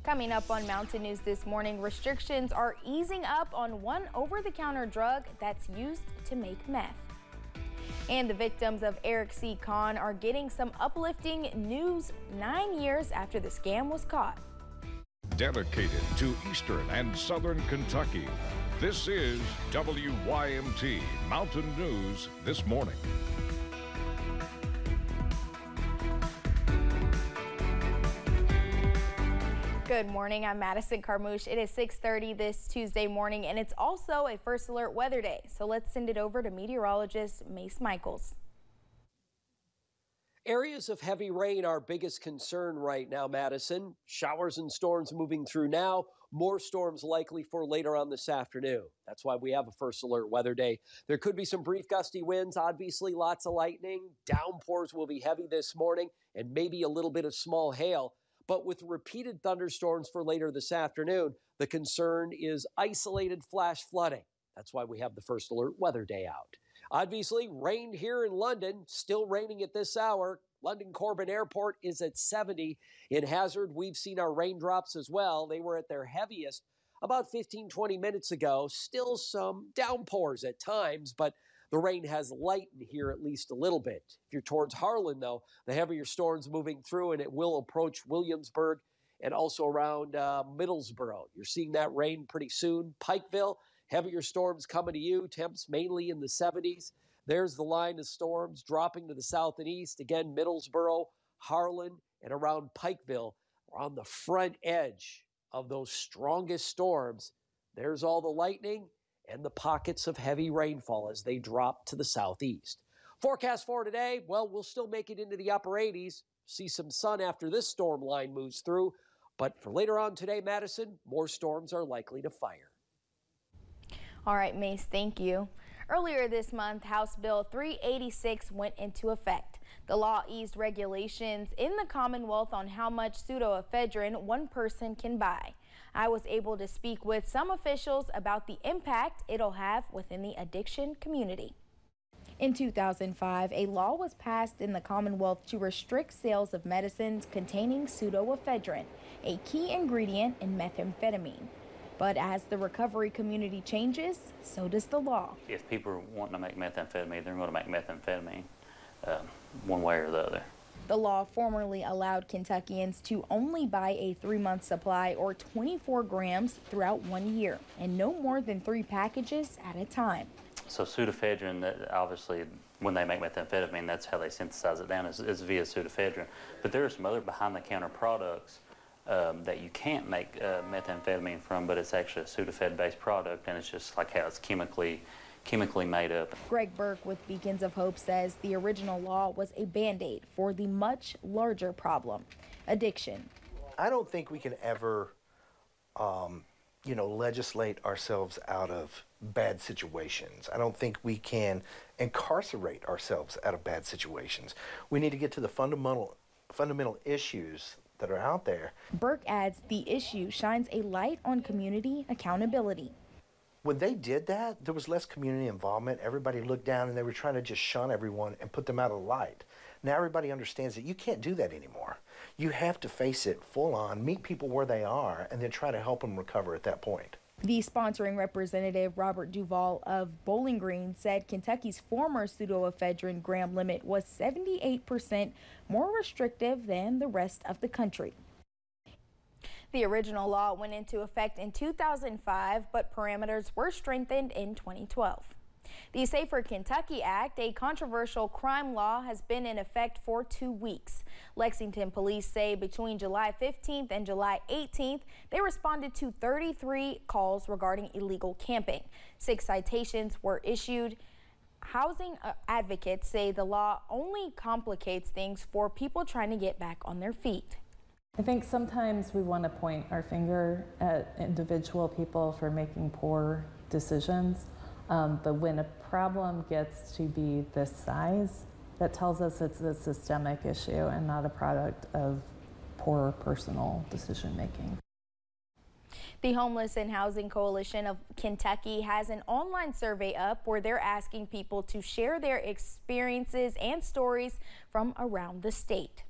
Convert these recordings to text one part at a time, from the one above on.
Coming up on Mountain News this morning, restrictions are easing up on one over-the-counter drug that's used to make meth. And the victims of Eric C. Kahn are getting some uplifting news 9 years after the scam was caught. Dedicated to Eastern and Southern Kentucky, this is WYMT Mountain News This Morning. Good morning, I'm Madison Carmouche. It is 6:30 this Tuesday morning, and it's also a First Alert weather day. So let's send it over to meteorologist Mace Michaels. Areas of heavy rain are our biggest concern right now, Madison. Showers and storms moving through now. More storms likely for later on this afternoon. That's why we have a First Alert weather day. There could be some brief gusty winds, obviously lots of lightning. Downpours will be heavy this morning and maybe a little bit of small hail. But with repeated thunderstorms for later this afternoon, the concern is isolated flash flooding. That's why we have the First Alert weather day out. Obviously, rained here in London, still raining at this hour. London Corbin Airport is at 70. In Hazard, we've seen our raindrops as well. They were at their heaviest about 15-20 minutes ago. Still some downpours at times, but the rain has lightened here at least a little bit. If you're towards Harlan, though, the heavier storms moving through, and it will approach Williamsburg and also around Middlesboro. You're seeing that rain pretty soon. Pikeville, heavier storms coming to you. Temps mainly in the 70s. There's the line of storms dropping to the south and east. Again, Middlesboro, Harlan, and around Pikeville are on the front edge of those strongest storms. There's all the lightning and the pockets of heavy rainfall as they drop to the southeast. Forecast for today, well, we'll still make it into the upper 80s. See some sun after this storm line moves through. But for later on today, Madison, more storms are likely to fire. All right, Mace, thank you. Earlier this month, House Bill 386 went into effect. The law eased regulations in the Commonwealth on how much pseudoephedrine one person can buy. I was able to speak with some officials about the impact it'll have within the addiction community. In 2005, a law was passed in the Commonwealth to restrict sales of medicines containing pseudoephedrine, a key ingredient in methamphetamine. But as the recovery community changes, so does the law. If people are wanting to make methamphetamine, they're going to make methamphetamine one way or the other. The law formerly allowed Kentuckians to only buy a 3-month supply or 24 grams throughout 1 year, and no more than 3 packages at a time. So pseudoephedrine, obviously, when they make methamphetamine, that's how they synthesize it down, is via pseudoephedrine. But there are some other behind-the-counter products that you can't make methamphetamine from, but it's actually a pseudophed-based product, and it's just like how it's chemically made up. Greg Burke with Beacons of Hope says the original law was a Band-Aid for the much larger problem, addiction. I don't think we can ever, legislate ourselves out of bad situations. I don't think we can incarcerate ourselves out of bad situations. We need to get to the fundamental issues that are out there. Burke adds the issue shines a light on community accountability. When they did that, there was less community involvement. Everybody looked down and they were trying to just shun everyone and put them out of the light. Now everybody understands that you can't do that anymore. You have to face it full on, meet people where they are, and then try to help them recover at that point. The sponsoring representative, Robert Duvall of Bowling Green, said Kentucky's former pseudoephedrine gram limit was 78% more restrictive than the rest of the country. The original law went into effect in 2005, but parameters were strengthened in 2012. The Safer Kentucky Act, a controversial crime law, has been in effect for 2 weeks. Lexington police say between July 15th and July 18th, they responded to 33 calls regarding illegal camping. 6 citations were issued. Housing advocates say the law only complicates things for people trying to get back on their feet. I think sometimes we want to point our finger at individual people for making poor decisions, but when a problem gets to be this size, that tells us it's a systemic issue and not a product of poor personal decision making. The Homeless and Housing Coalition of Kentucky has an online survey up where they're asking people to share their experiences and stories from around the state.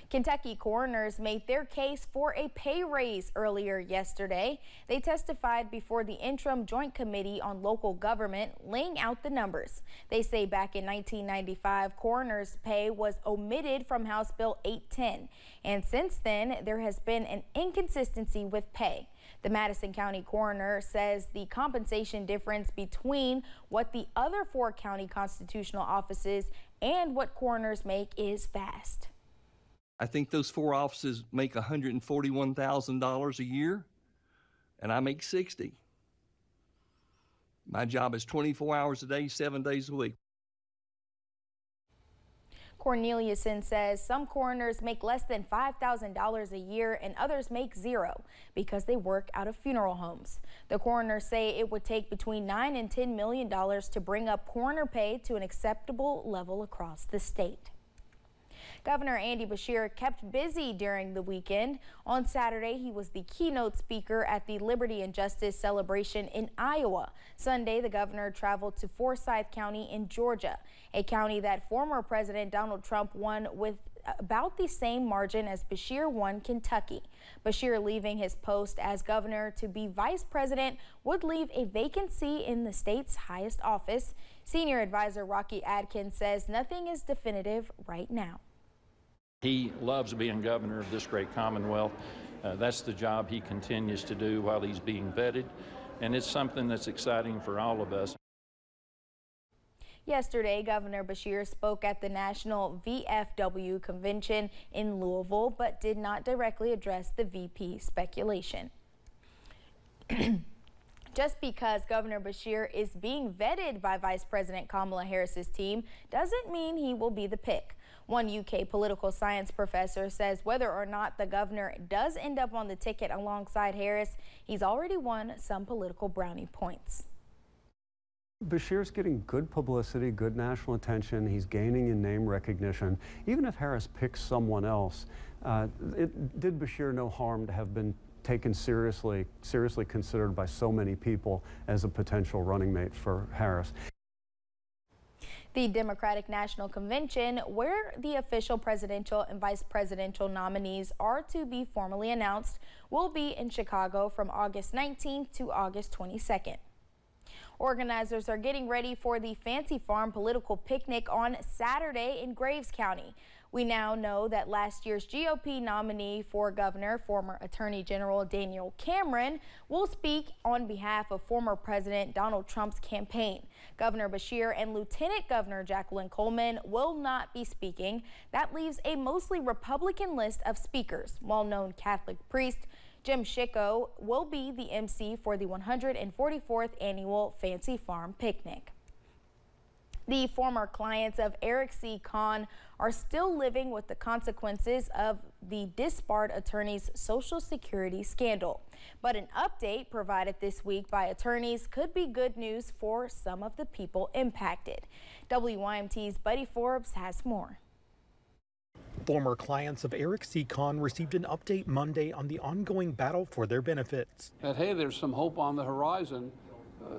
Kentucky coroners made their case for a pay raise earlier yesterday. They testified before the Interim Joint Committee on Local Government, laying out the numbers. They say back in 1995, coroners' pay was omitted from House Bill 810. And since then, there has been an inconsistency with pay. The Madison County coroner says the compensation difference between what the other 4 county constitutional offices and what coroners make is vast. I think those 4 offices make $141,000 a year, and I make $60,000. My job is 24 hours a day, 7 days a week. Corneliuson says some coroners make less than $5,000 a year and others make $0 because they work out of funeral homes. The coroners say it would take between $9 and $10 million to bring up coroner pay to an acceptable level across the state. Governor Andy Beshear kept busy during the weekend. On Saturday, he was the keynote speaker at the Liberty and Justice celebration in Iowa. Sunday, the governor traveled to Forsyth County in Georgia, a county that former President Donald Trump won with about the same margin as Beshear won Kentucky. Beshear leaving his post as governor to be vice president would leave a vacancy in the state's highest office. Senior advisor Rocky Adkins says nothing is definitive right now. He loves being governor of this great Commonwealth. That's the job he continues to do while he's being vetted, and it's something that's exciting for all of us. Yesterday, Governor Beshear spoke at the National VFW Convention in Louisville, but did not directly address the VP speculation. Just because Governor Beshear is being vetted by Vice President Kamala Harris's team doesn't mean he will be the pick. One UK political science professor says whether or not the governor does end up on the ticket alongside Harris, he's already won some political brownie points. Beshear's getting good publicity, good national attention. He's gaining in name recognition. Even if Harris picks someone else, it did Beshear no harm to have been taken seriously considered by so many people as a potential running mate for Harris. The Democratic National Convention, where the official presidential and vice presidential nominees are to be formally announced, will be in Chicago from August 19th to August 22nd. Organizers are getting ready for the Fancy Farm political picnic on Saturday in Graves County. We now know that last year's GOP nominee for governor, former Attorney General Daniel Cameron, will speak on behalf of former President Donald Trump's campaign. Governor Beshear and Lieutenant Governor Jacqueline Coleman will not be speaking. That leaves a mostly Republican list of speakers. Well-known Catholic priest Jim Schicko will be the MC for the 144th annual Fancy Farm picnic. The former clients of Eric C. Kahn are still living with the consequences of the disbarred attorney's Social Security scandal. But an update provided this week by attorneys could be good news for some of the people impacted. WYMT's Buddy Forbes has more. Former clients of Eric C. Kahn received an update Monday on the ongoing battle for their benefits. That, hey, there's some hope on the horizon.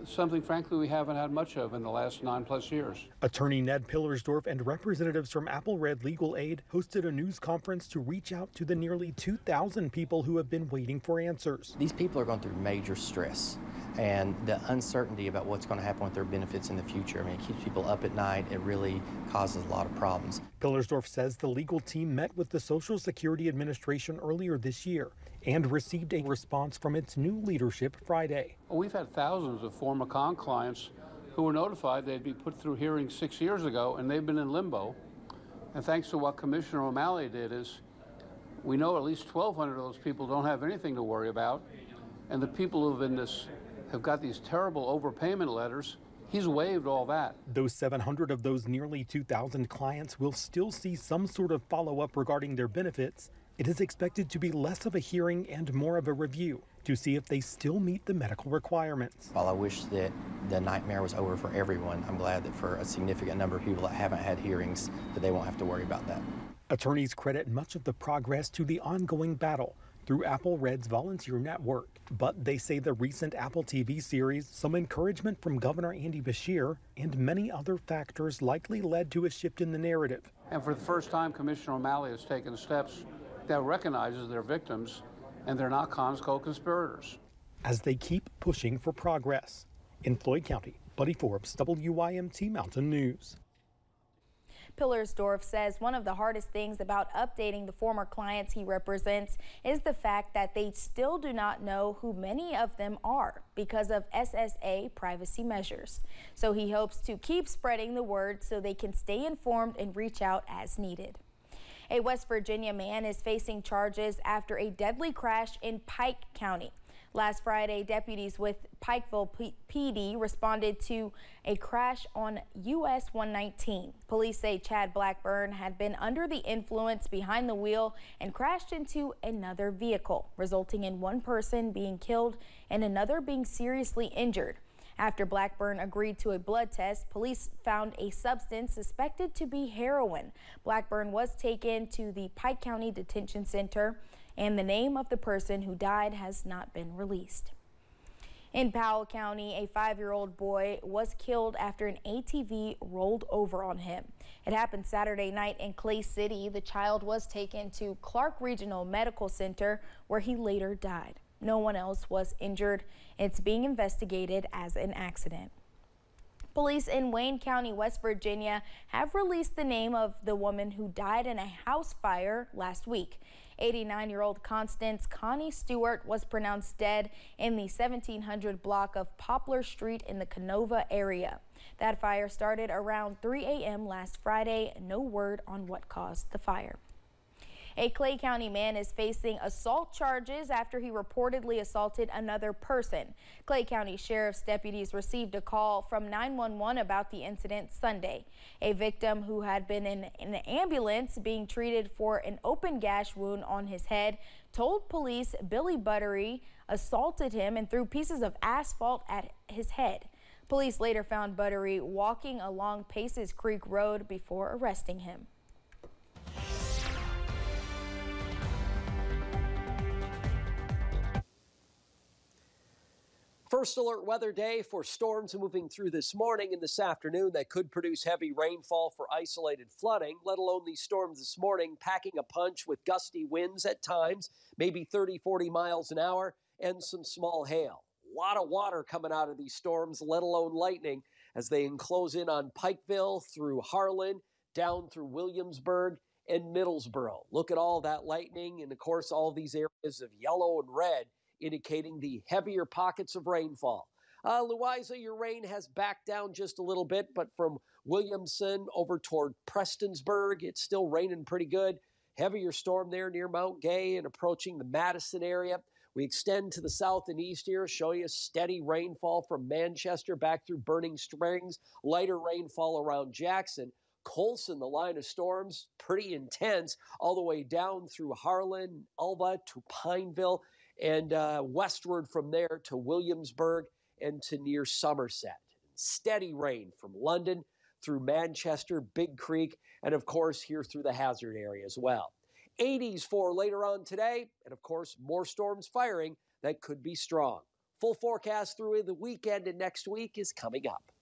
Something, frankly, we haven't had much of in the last 9+ years. Attorney Ned Pillersdorf and representatives from Apple Red Legal Aid hosted a news conference to reach out to the nearly 2,000 people who have been waiting for answers. These people are going through major stress, and the uncertainty about what's going to happen with their benefits in the future. I mean, it keeps people up at night. It really causes a lot of problems. Pillersdorf says the legal team met with the Social Security Administration earlier this year and received a response from its new leadership Friday. We've had thousands of former Kahn clients who were notified they'd be put through hearings 6 years ago, and they've been in limbo. And thanks to what Commissioner O'Malley did is we know at least 1,200 of those people don't have anything to worry about. And the people who've have got these terrible overpayment letters, he's waived all that. Those 700 of those nearly 2,000 clients will still see some sort of follow-up regarding their benefits. It is expected to be less of a hearing and more of a review to see if they still meet the medical requirements. While I wish that the nightmare was over for everyone, I'm glad that for a significant number of people that haven't had hearings, that they won't have to worry about that. Attorneys credit much of the progress to the ongoing battle through Apple Red's volunteer network. But they say the recent Apple TV series, some encouragement from Governor Andy Beshear, and many other factors likely led to a shift in the narrative. And for the first time, Commissioner O'Malley has taken steps that recognizes their victims and they're not co-conspirators. As they keep pushing for progress. In Floyd County, Buddy Forbes, WYMT Mountain News. Pillersdorf says one of the hardest things about updating the former clients he represents is the fact that they still do not know who many of them are because of SSA privacy measures. So he hopes to keep spreading the word so they can stay informed and reach out as needed. A West Virginia man is facing charges after a deadly crash in Pike County. Last Friday, deputies with Pikeville PD responded to a crash on US 119. Police say Chad Blackburn had been under the influence behind the wheel and crashed into another vehicle, resulting in one person being killed and another being seriously injured. After Blackburn agreed to a blood test, police found a substance suspected to be heroin. Blackburn was taken to the Pike County Detention Center, and the name of the person who died has not been released. In Powell County, a 5-year-old boy was killed after an ATV rolled over on him. It happened Saturday night in Clay City. The child was taken to Clark Regional Medical Center, where he later died. No one else was injured. It's being investigated as an accident. Police in Wayne County, West Virginia, have released the name of the woman who died in a house fire last week. 89-year-old Constance Connie Stewart was pronounced dead in the 1700 block of Poplar Street in the Canova area. That fire started around 3 a.m. last Friday. No word on what caused the fire. A Clay County man is facing assault charges after he reportedly assaulted another person. Clay County Sheriff's deputies received a call from 911 about the incident Sunday. A victim who had been in an ambulance being treated for an open gash wound on his head told police Billy Buttery assaulted him and threw pieces of asphalt at his head. Police later found Buttery walking along Paces Creek Road before arresting him. First alert weather day for storms moving through this morning and this afternoon that could produce heavy rainfall for isolated flooding, let alone these storms this morning packing a punch with gusty winds at times, maybe 30, 40 miles an hour, and some small hail. A lot of water coming out of these storms, let alone lightning, as they enclose in on Pikeville through Harlan, down through Williamsburg and Middlesboro. Look at all that lightning and, of course, all these areas of yellow and red indicating the heavier pockets of rainfall. Louisa, your rain has backed down just a little bit, but from Williamson over toward Prestonsburg, it's still raining pretty good. Heavier storm there near Mount Gay and approaching the Madison area. We extend to the south and east here, show you steady rainfall from Manchester back through Burning Springs, lighter rainfall around Jackson. Colson, the line of storms, pretty intense, all the way down through Harlan, Alva to Pineville, and westward from there to Williamsburg and to near Somerset. Steady rain from London through Manchester, Big Creek, and of course here through the Hazard area as well. 80s for later on today, and of course more storms firing that could be strong. Full forecast through the weekend and next week is coming up.